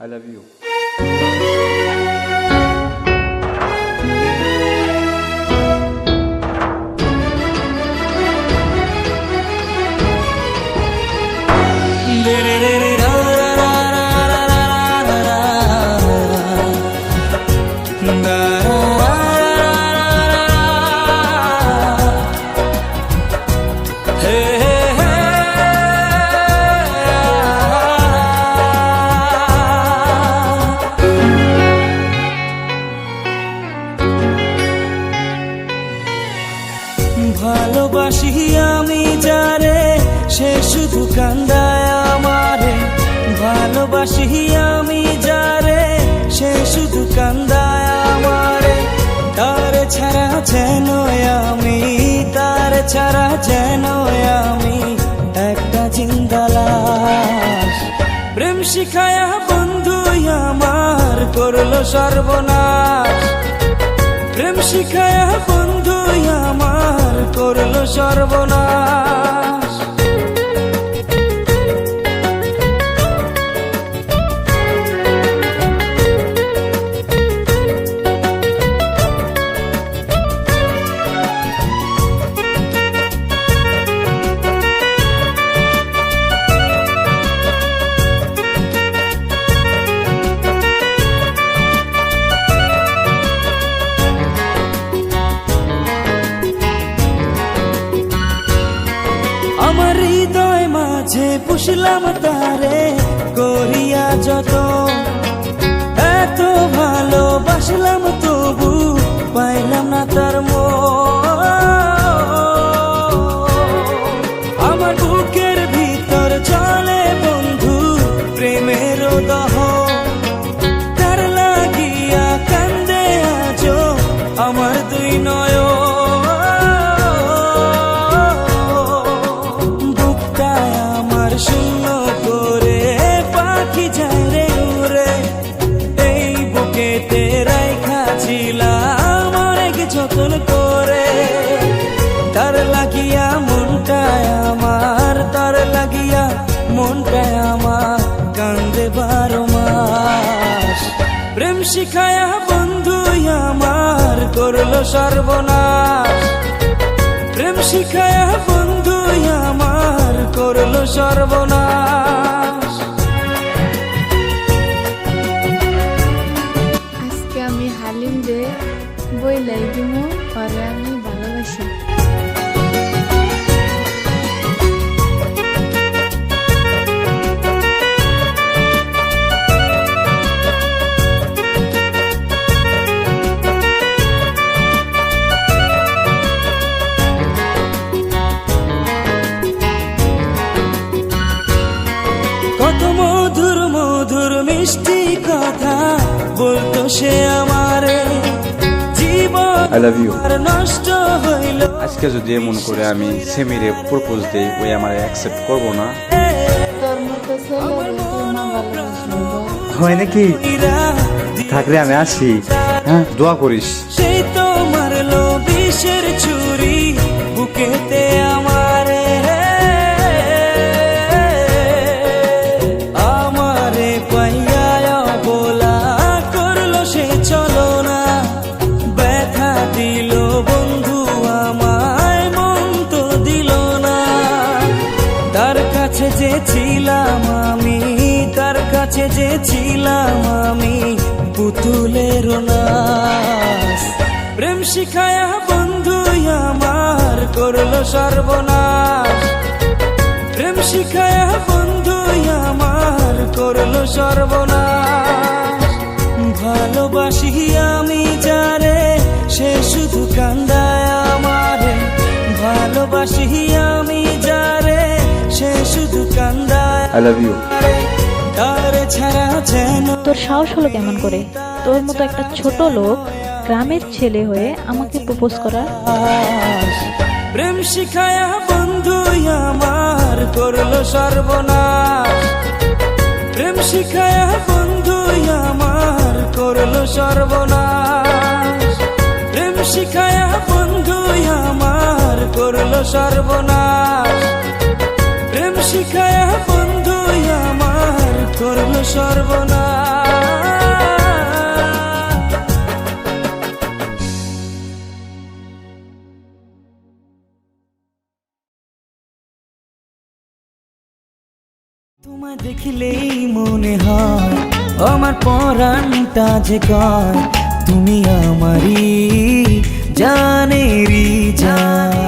I love you. ভালোবাসি আমি যারে সে শুধু কান্দায় আমারে, ভালোবাসি আমি যারে সে শুধু কান্দায় আমারে, তার ছাড়া যেন আমি, তার ছাড়া যেন আমি একটা জিন্দা লাশ। প্রেম শিখায়া বন্ধু আমার করলো সর্বনাশ, প্রেম শিখায়া বন্ধু আমার করলো সর্বনাশ। আমার হৃদয় মাঝে পুষলাম তারে করিয়া যত, এত ভালোবাসলাম তবু পাইলাম না তার মন। আমার বুকের ভিতর চলে বন্ধু প্রেমের দহন, তার লাগিয়া কান্দে আজো আমার দুই নয়ন। শূন্য করে পাখি যায় রে উড়ে, এই বুকেতে রাইখা ছিলাম অনেক যতন করে, তার লাগিয়া মনটায় আমার, তার লাগিয়া মনটায় আমার কান্দে 12 মাস। প্রেম শিখায়া বন্ধু আমার করলো সর্বনাশ, প্রেম শিখায়া বন্ধু আমার করলো সর্বনাশ। আজকে আমি হালিম দে বইলাই দিমু পরে আমি ভালোবাসি। কত মধুর মধুর মিষ্টি কথা বলতো সে আমারে, জীবন I love you. আর নষ্ট হইল। আজকে যদি এমন করে আমি সেমিরে প্রপোজ দেই, ওই আমার অ্যাকসেপ্ট করবো না। তোর মতো ছেলে না ভালোবাসি হয় নাকি? থাকলে আমি আসি, হ্যাঁ দোয়া করিস। সেই তো মারলো বিষের ছুরি বুকেতে আমারে, আমারে পাইয়া বলা করলো সে চলো না, ব্যথা দিল বন্ধু আমায় মন তো দিল না। তার কাছে যে ছিলাম আমি, তার কাছে যে ছিলাম আমি পুতুলের নাশ। প্রেম শিখায়া বন্ধু আমার করলো সর্বনাশ, প্রেম শিখায়া বন্ধু আমার করলো সর্বনাশ। ভালোবাসি আমি যারে সে শুধু কান্দায় আমারে, ভালোবাসি আমি যারে সে শুধু কান্দায়। I love you. তার ছাড়া যেন। তোর সাহস হলো কেমন করে তোর মতো একটা ছোট লোক গ্রামের ছেলে হয়ে আমাকে প্রপোজ করা? প্রেম শিখায়া বন্ধু আমার করলো সর্বনাশ, প্রেম শিখায়া বন্ধু আমার করলো সর্বনাশ, প্রেম শিখায়া বন্ধু আমার করলো সর্বনাশ, প্রেম শিখায়া বন্ধু আমার আমার করলো সর্বনাশ। তোমায় দেখলেই মনে হয় আমার পরাণটা যে কয় তুমি আমারই জানেরই জান।